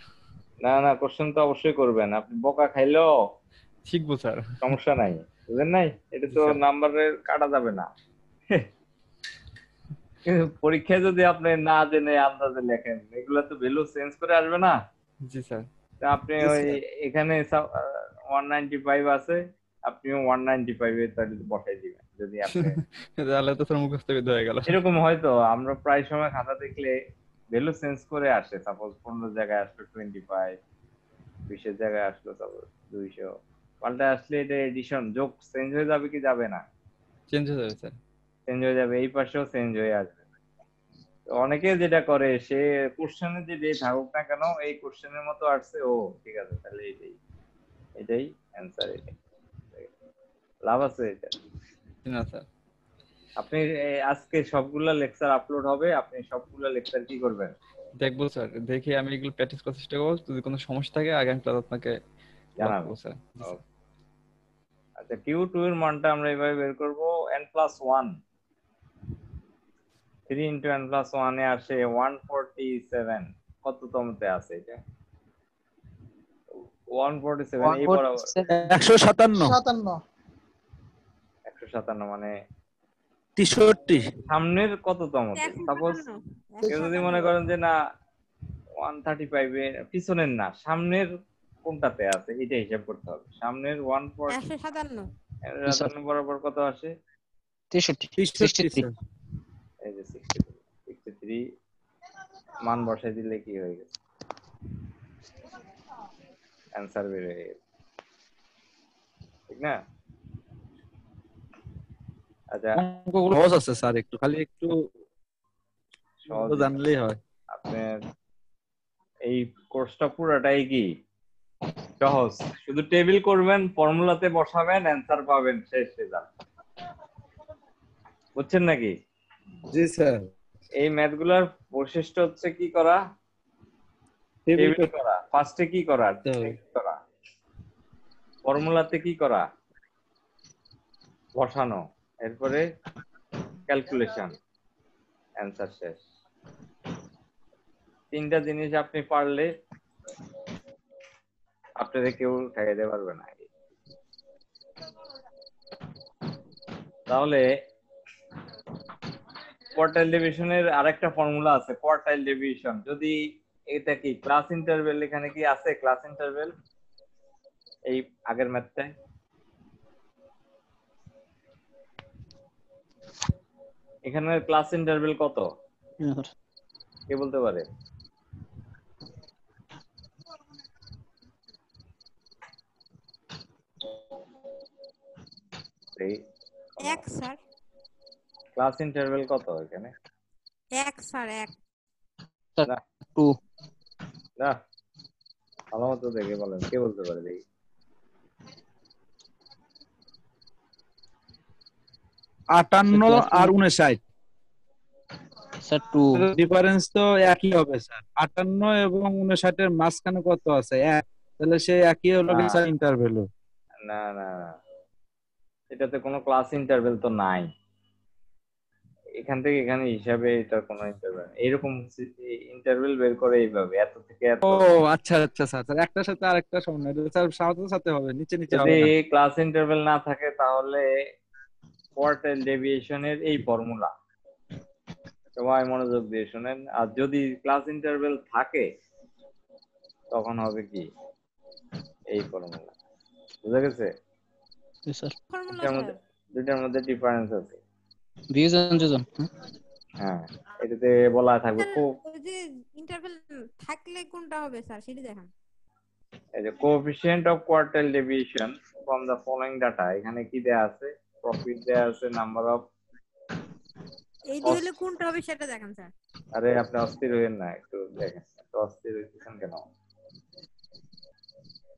A: না না, কোশ্চেন তো অবশ্যই করবেন। আপনি বকা খাইলেও
E: শিখবো স্যার,
A: সমস্যা নাই, বুঝলেন নাই? এটা তো নাম্বারের কাটা যাবে না। কিন্তু পরীক্ষায় যদি আপনি না জেনে আন্দাজে লেখেন, এগুলো তো ভ্যালু চেঞ্জ করে আসবে না।
E: জি স্যার।
A: আপনি ওই এখানে 195 আছে, আপনিও 195 এ তাহলে বসাই দিবেন। যদি আপনি
E: তাহলে তো স্যার মুখস্থ বিদ্যা হয়ে গেল।
A: এরকম হয়তো আমরা প্রায় সময় খাতা দেখলে ভ্যালু চেঞ্জ করে আসে। সাপোজ 15 জায়গায় আসলো 25, 20 এর জায়গায় আসলো সাপোজ 200, পাল্টা আসলে এটা এডিশন যোগ চেঞ্জ হয়ে যাবে কি যাবে না?
E: চেঞ্জ হয়ে যাবে স্যার।
A: চেঞ্জ হয়ে যাবে, এই পাশেও চেঞ্জ হয়ে আসবে। অনেকে যেটা করে, সে কোশ্চেনে যে ডে থাকুক না কেন, এই কোশ্চেনের মতো আসছে, ও ঠিক আছে তাহলে এটাই অ্যান্সার। এটাই লাভ আছে এটা
E: না স্যার।
A: আপনি আজকে সবগুলা লেকচার আপলোড হবে, আপনি সবগুলা লেকচার কি করবেন
E: দেখবো স্যার, দেখে আমি এগুলো প্র্যাকটিস করার চেষ্টা করবো। যদি কোনো সমস্যা থাকে আগামী ক্লাস আপনাকে
A: জানাবো
E: স্যার।
A: আচ্ছা, Q2 এর মানটা আমরা এভাবে বের করব। n+1 3 × n+1 এ আসে 147। কততমতে আছে এটা? 147 এই বরাবর
H: 157
A: 157 মানে
B: 63।
A: সামনের কততমতে? সাপোজ কেউ যদি মনে করেন যে না 135 এ পিছনের না সামনের কোনটাতে আছে, এটা হিসাব করতে হবে। সামনের 157 বরাবর কত আসে?
I: 63
A: এই যে 63 মান বসাই দিলে কি হয়ে গেছে? অ্যানসার বের হয়ে গেছে, ঠিক না? আচ্ছা,
B: অঙ্কগুলো সহজ আছে স্যার, একটু খালি একটু তো জানলেই হয়।
A: আপনার এই কোর্সটা পুরাটাই কি সহজ, শুধু টেবিল করবেন, ফর্মুলাতে বসাবেন, অ্যান্সার পাবেন, শেষ রেজাল্ট। বুঝছেন নাকি?
B: জি স্যার।
A: এই ম্যাথগুলোর বৈশিষ্ট্য হচ্ছে কি করা, টেবিল করা, ফার্স্টে কি করা, টেক্সট করা, ফর্মুলাতে কি করা, বসানো, এরপরে ক্যালকুলেশন, অ্যান্সার শেষ। তিনটা জিনিস আপনি পারলে আপনাদের কেউ ঠেকাইতে পারবে না। তাহলে কোয়ার্টাইল ডেভিয়েশনের আরেকটা ফর্মুলা আছে, কোয়ার্টাইল ডেভিয়েশন। যদি এটা কি ক্লাস ইন্টারভেল, এখানে কি আছে ক্লাস ইন্টারভেল এই আগের ম্যাথটায়? এখানে ক্লাস ইন্টারভেল কত কে বলতে পারে?
F: এক স্যার।
A: ক্লাস ইন্টারভেল কত এখানে?
F: এক স্যার, এক।
A: না
I: 2
A: না, ভালো মতো দেখে বলেন, কে বলতে পারে দেখি।
B: 58 আর 59
I: স্যার 2
B: ডিফারেন্স তো একই হবে স্যার। 58 এবং 59 এর মাঝখানে কত আছে? 1। তাহলে সে একই হলো কি স্যার ইন্টারভ্যাল?
A: না না না, এটাতে কোনো ক্লাস ইন্টারভেল তো নাই। এখান থেকে এখানে হিসাবে এটা কোনো ইন্টারভেল, এরকম ইন্টারভেল বের করে এইভাবে এত থেকে এত।
B: ও আচ্ছা আচ্ছা স্যার, স্যার একটার সাথে আরেকটা সমান না, এটা স্যার সাথে সাথে হবে, নিচে নিচে হবে
A: যদি
B: না।
A: ক্লাস ইন্টারভেল না থাকে তাহলে কোয়ার্টাইল ডেভিয়েশনের এই ফর্মুলা, সবাই মনোযোগ দিয়ে শুনেন। আর যদি ক্লাস ইন্টারভেল থাকে তখন হবে কি এই ফর্মুলা। বুঝা গেছে?
I: স্যার
A: দুইটার মধ্যে ডিফারেন্স আছে।
I: বিয়োজন
A: হ্যাঁ, এটাতে বলা থাকবে
F: ওই যে ইন্টারভেল থাকলে কোনটা হবে স্যার সেটা দেখান।
A: এই যে coefficient of quartile deviation from the following data, এখানে কি দেয়া আছে? প্রফিট দেয়া আছে, নাম্বার অফ।
F: এই যে হলে কোনটা হবে সেটা দেখান স্যার।
A: আরে আপনি অস্থির হইেন না, একটু দেখেন। তো অস্থির হইতেছেন কেন?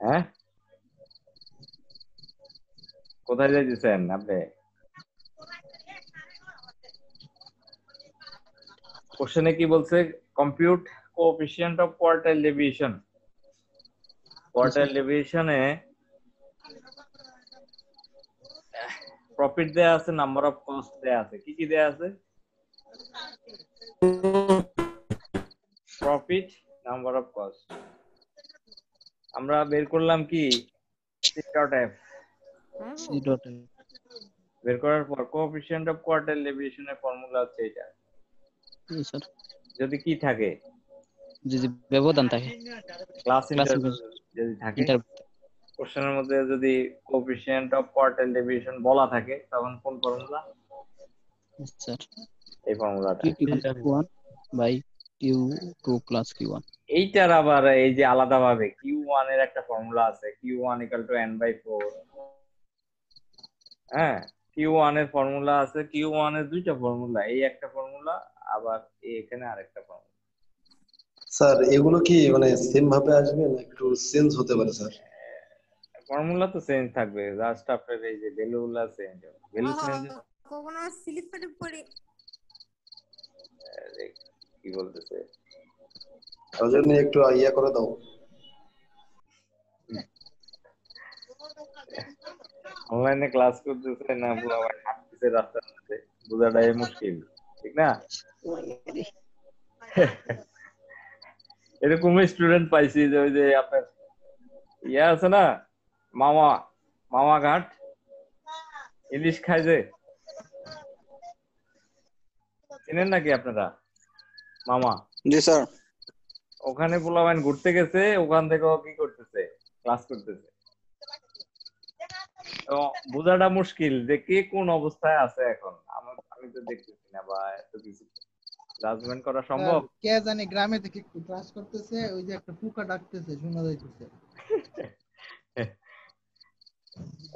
A: হ্যাঁ, কোথায় যাইতেছেন আপনি? কোশ্চেনে কি বলছে? Compute coefficient of quartile deviation. Quartile ডেভিয়েশনে প্রফিট দেয়া আছে, নাম্বার অফ কস্ট দেয়া আছে। কি কি দেয়া আছে? Profit, number of cost. আমরা বের করলাম কি C.F। বের করার পর কোএফিসিয়েন্ট অফ কোয়ার্টাইল ডেভিয়েশনের ফর্মুলা হচ্ছে এটা।
I: স্যার
A: যদি কি থাকে?
I: যদি ব্যবধান থাকে,
A: ক্লাস ইন্টারভেল যদি থাকে, কোশ্চেনের মধ্যে যদি কোএফিসিয়েন্ট অফ কোয়ার্টাইল ডেভিয়েশন বলা থাকে তখন কোন ফর্মুলা?
I: স্যার
A: এই ফর্মুলাটা
I: Q1 by Q2 plus Q1।
A: এইটার আবার এই যে আলাদাভাবে Q1 এর একটা ফর্মুলা আছে, Q1 = n/4। হ্যাঁ, Q1 এর ফর্মুলা আছে, Q1 এর দুইটা ফর্মুলা, এই একটা ফর্মুলা, আবার এখানে আরেকটা ফর্মুলা।
K: স্যার এগুলো কি মানে সেম ভাবে আসবে না একটু চেঞ্জ হতে পারে স্যার?
A: ফর্মুলা তো চেঞ্জ থাকবে, জাস্ট আপনার এই যে ভ্যালুগুলো চেঞ্জ হবে। ভ্যালু চেঞ্জ
F: কখনো স্লিপ পেটে পড়ে
A: কি বলতেছে?
K: তার জন্য একটু ইয়া করে দাও।
A: অনলাইনে ক্লাস করতেছে না, পুরো হাঁটতেছে রাস্তার মধ্যে, বোঝাটাই মুশকিল, ঠিক না? এরকম স্টুডেন্ট পাইছি যে ওই যে আপনার ইয়া আছে না, মামা ঘাট ইলিশ খায় যে, চিনেন নাকি আপনারা মামা?
L: জি স্যার।
A: ওখানে পোলাপান ঘুরতে গেছে, ওখান থেকে কি করতেছে? ক্লাস করতেছে। তো বোঝাটা মুশকিল যে কে কোন অবস্থায় আছে এখন। আমি তো দেখতেছি না, বা এত কিছু জাজমেন্ট করা সম্ভব?
H: কে জানে গ্রামে থেকে ক্লাস করতেছে, ওই যে একটা পোকা ডাকতেছে শোনা যাইতেছে।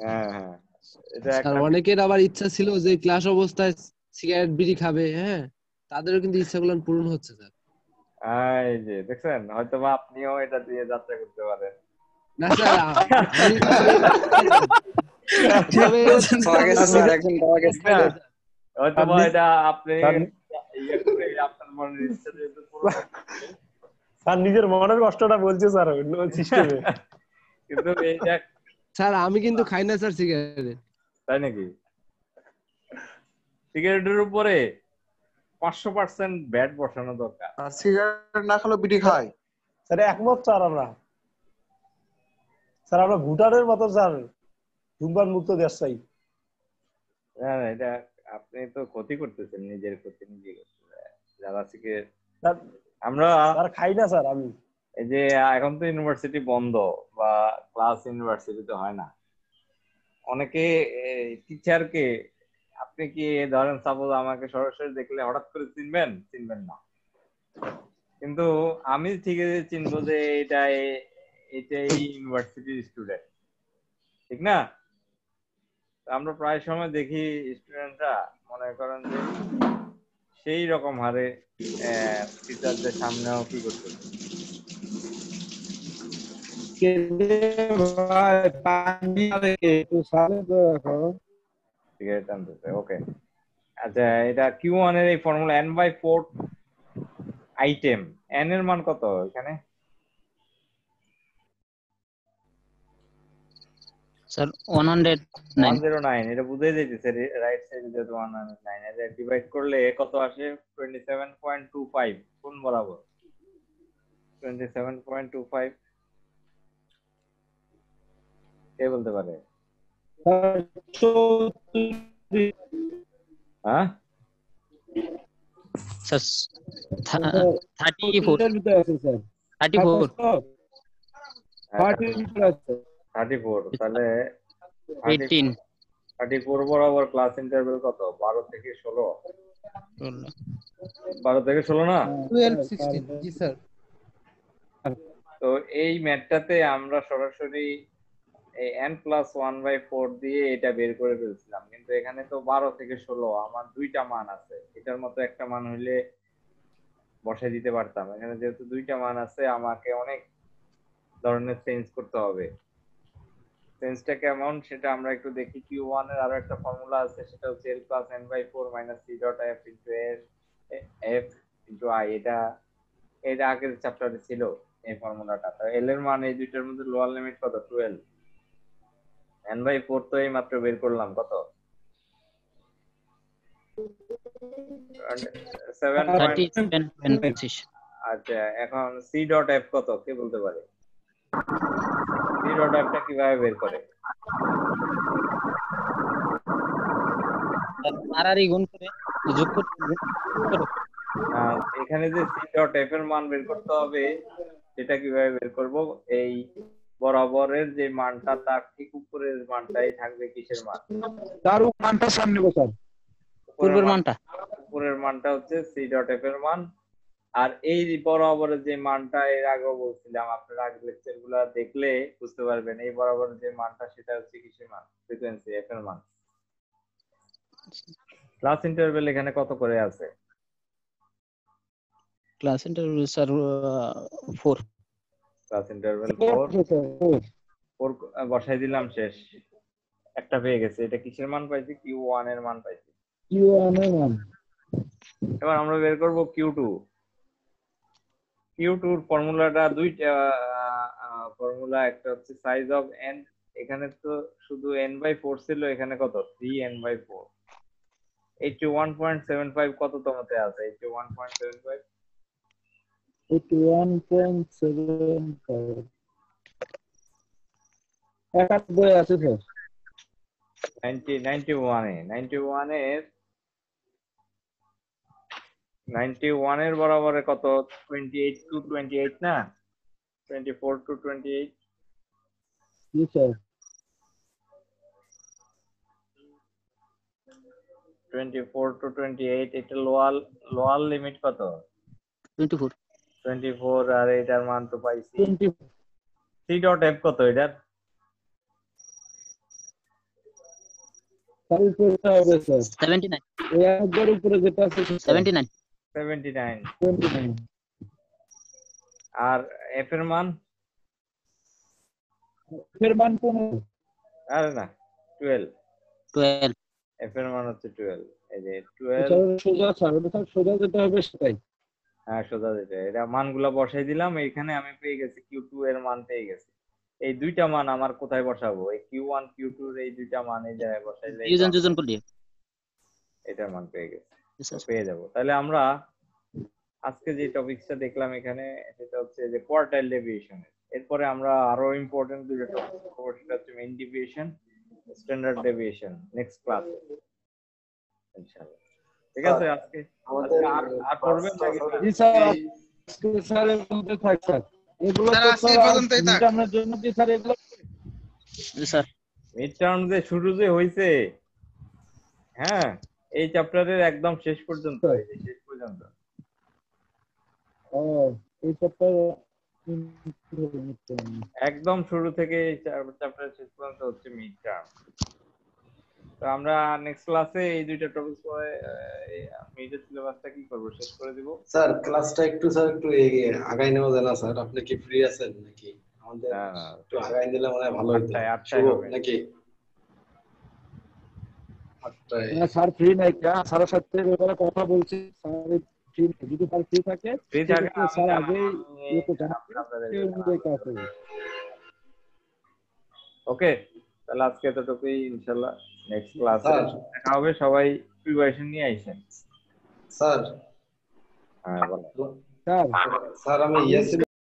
A: হ্যাঁ হ্যাঁ, এটা
G: স্যার অনেকের আবার ইচ্ছা ছিল যে ক্লাস অবস্থায় সিগারেট বিড়ি খাবে, হ্যাঁ, তাদেরও কিন্তু ইচ্ছাগুলো পূরণ হচ্ছে স্যার।
A: এই যে দেখছেন, হয়তো বা আপনিও এটা দিয়ে যাত্রা করতে পারেন।
G: না স্যার আমি তবে
A: হয়তো বা এটা আপনি ইয়ে করে আপনার মনের ইচ্ছা যেহেতু পূরণ হচ্ছে।
L: স্যার নিজের মনের কষ্টটা বলছে স্যার সিস্টেমে।
A: কিন্তু এইটা
G: স্যার আমি কিন্তু খাই না স্যার সিগারেট।
A: তাই নাকি? সিগারেটের উপরে 500% ব্যাট বসানো দরকার।
M: আর সিগারেট না খেলেও বিড়ি খায়।
L: স্যার একমত স্যার আমরা। স্যার আমরা ভুটানের মতো স্যার ধূমপান মুক্ত দেশ চাই।
A: না না, এটা আপনি তো ক্ষতি করতেছেন, নিজের ক্ষতি নিজে করতেছেন। যারা সিগারেট আমরা
L: খাই না স্যার আমি।
A: এই যে এখন তো ইউনিভার্সিটি বন্ধ বা ক্লাস ইউনিভার্সিটিতে হয় না, অনেকে টিচারকে, আপনি কি ধরেন সাপোজ আমাকে সরাসরি দেখলে হঠাৎ করে চিনবেন না, কিন্তু আমি ঠিক আছে চিনবো যে এটাই ইউনিভার্সিটির স্টুডেন্ট, ঠিক না? আমরা প্রায় সময় দেখি স্টুডেন্টরা মনে করেন যে সেই রকম হারে টিচারদের সামনেও কি করতেছে, সিগারেট টানতেছে। ওকে, আচ্ছা, এটা Q1 এর এই ফর্মুলা n/4 আইটেম, n এর মান কত এখানে?
I: স্যার 109
A: এটা বুঝে যাইতেছে, রাইট সাইডে যেহেতু 109, এটা ডিভাইড করলে কত আসে? 27.25 কোন বরাবর? 27.25 কে বলতে পারে? হ্যাঁ
I: স্যার 34
A: তাহলে
I: 18
A: 34 বরাবর ক্লাস ইন্টারভ্যাল কত? 12 থেকে 16। 12 থেকে 16 না?
H: 12-16 জি স্যার।
A: তো এই ম্যাথটাতে আমরা সরাসরি এই n+1/4 দিয়ে এটা বের করে ফেলছিলাম, কিন্তু এখানে তো 12 থেকে 16 আমার দুইটা মান আছে, এটার মতো একটা মান হইলে বসাই দিতে পারতাম। এখানে যেহেতু দুইটা মান আছে, আমাকে অনেক ধরনের চেঞ্জ করতে হবে। চেঞ্জটা কেমন সেটা আমরা একটু দেখি। Q1 এর আরো একটা ফর্মুলা আছে, সেটা হচ্ছে L + n/4 - C dot F into I। এটা আগের চ্যাপ্টারে ছিল এই ফর্মুলাটা। তো L এর মান এই দুইটার মধ্যে লোয়ার লিমিট কত? 12। n/4 তো এই মাত্র বের করলাম, কত?
I: 37.25।
A: আচ্ছা, এখন C dot F কত কে বলতে পারে? C dot F টা কিভাবে বের করে?
I: আরআরই গুণ করে যোগ করতে
A: এখানে যে C dot F এর মান বের করতে হবে, সেটা কিভাবে বের করব? এই বরাবরের যে মানটা তার ঠিক উপরের মানটাই থাকবে কিসের মান?
B: তার মানটা সামনে বসান,
I: পূর্বের মানটা।
A: উপরের মানটা হচ্ছে C dot F এর মান। আর এই বরাবরের যে মানটা এর আগেও বলছিলাম, আপনারা আগের লেকচার গুলা দেখলে বুঝতে পারবেন, এই বরাবরের যে মানটা সেটা হচ্ছে কিসের মান? ফ্রিকোয়েন্সি F এর মান। ক্লাস ইন্টারভ্যাল এখানে কত করে আছে?
I: Class interval sir 4।
A: Class interval 4 বসাই দিলাম, শেষ। একটা পেয়ে গেছে। এটা কিসের মান পাইছি? Q1 এর মান পাইছি।
B: Q1 এর মান।
A: এবার আমরা বের করব Q2। Q2 এর ফর্মুলাটা দুইটা ফর্মুলা, একটা হচ্ছে সাইজ অফ n, এখানে তো শুধু n/4 ছিল, এখানে কত? 3n/4। 81.75 কততমতে আছে? 81.75
B: 81.75 91 আছে স্যার।
A: 91 এর বরাবরে কত? 28 to 28 না? 24 to 28।
B: G sir.
A: 24 to 28, এটা লোয়ার লিমিট কত? 24। আর এটার মান তো পাইছি। C dot F কত এটার?
B: তার উপরে হবে স্যার
I: 79।
B: এই একবার উপরে যেটা আছে
I: 79।
A: 79
B: 29
A: আর এফ এর মান
B: এর মান 15
A: আরে না 12
I: 12
A: এফ এর মান হচ্ছে 12 এই যে
B: এটা
A: 12
B: সোজা স্যার এটা সোজা যেতে হবে সেটাই
A: হ্যাঁ সোজা যেটা এটা মানগুলো বসাই দিলাম এইখানে আমি পেয়ে গেছি Q2 এর মান পেয়ে গেছি এই দুইটা মান আমার কোথায় বসাবো এই Q1 Q2 এর এই দুইটা মান এই জায়গায় বসাইলে
I: যোজন করলি
A: এটার মান পেয়ে গেছি
I: স্যার
A: পেয়ে যাব তাহলে আমরা আজকে যে টপিকটা দেখলাম এখানে সেটা হচ্ছে যে কোয়ার্টাইল ডেভিয়েশন এরপরে আমরা আরো ইম্পর্টেন্ট দুটো টপিক পড়ব সেটা হচ্ছে মিন ডেভিয়েশন স্ট্যান্ডার্ড ডেভিয়েশন নেক্সট ক্লাসে ইনশাআল্লাহ ঠিক আছে আজকে আর পড়বেন নাকি
B: জি স্যার আজকে স্যার বলতে থাক স্যার এগুলো তো স্যার মিডটার্মের জন্য কি স্যার এগুলো
I: জি স্যার
A: মিডটার্ম যে শুরু যে হইছে হ্যাঁ এই চ্যাপ্টারের একদম শেষ পর্যন্ত শেষ পর্যন্ত
B: ও এই চ্যাপ্টার
A: একদম শুরু থেকে এই চ্যাপ্টার শেষ পর্যন্ত হচ্ছে মিড টার্ম তো আমরা নেক্সট ক্লাসে এই দুইটা টপিক পরে মিডের সিলেবাসটা কি করব শেষ করে দিব
K: স্যার ক্লাসটা একটু আগাই নেওয়া যায় না স্যার আপনি কি ফ্রি আছেন নাকি আমাদের একটু আগাই দিলে মনে হয় ভালো হতো
A: 8টায় হবে
K: নাকি 8টায়
B: না স্যার ফ্রি নাই কা স্যারের সাথে ব্যাপারে কথা বলছি স্যার ফ্রি যদি স্যার ফ্রি থাকে স্যার আগে ইয়ে তো জানাবেন
A: ওকে তাহলে আজকে এতটুকুই ইনশাআল্লাহ নেক্সট ক্লাসে দেখা হবে সবাই প্রিপারেশন নিয়ে আইছেন
K: স্যার
A: হ্যাঁ বলো
K: স্যার আমি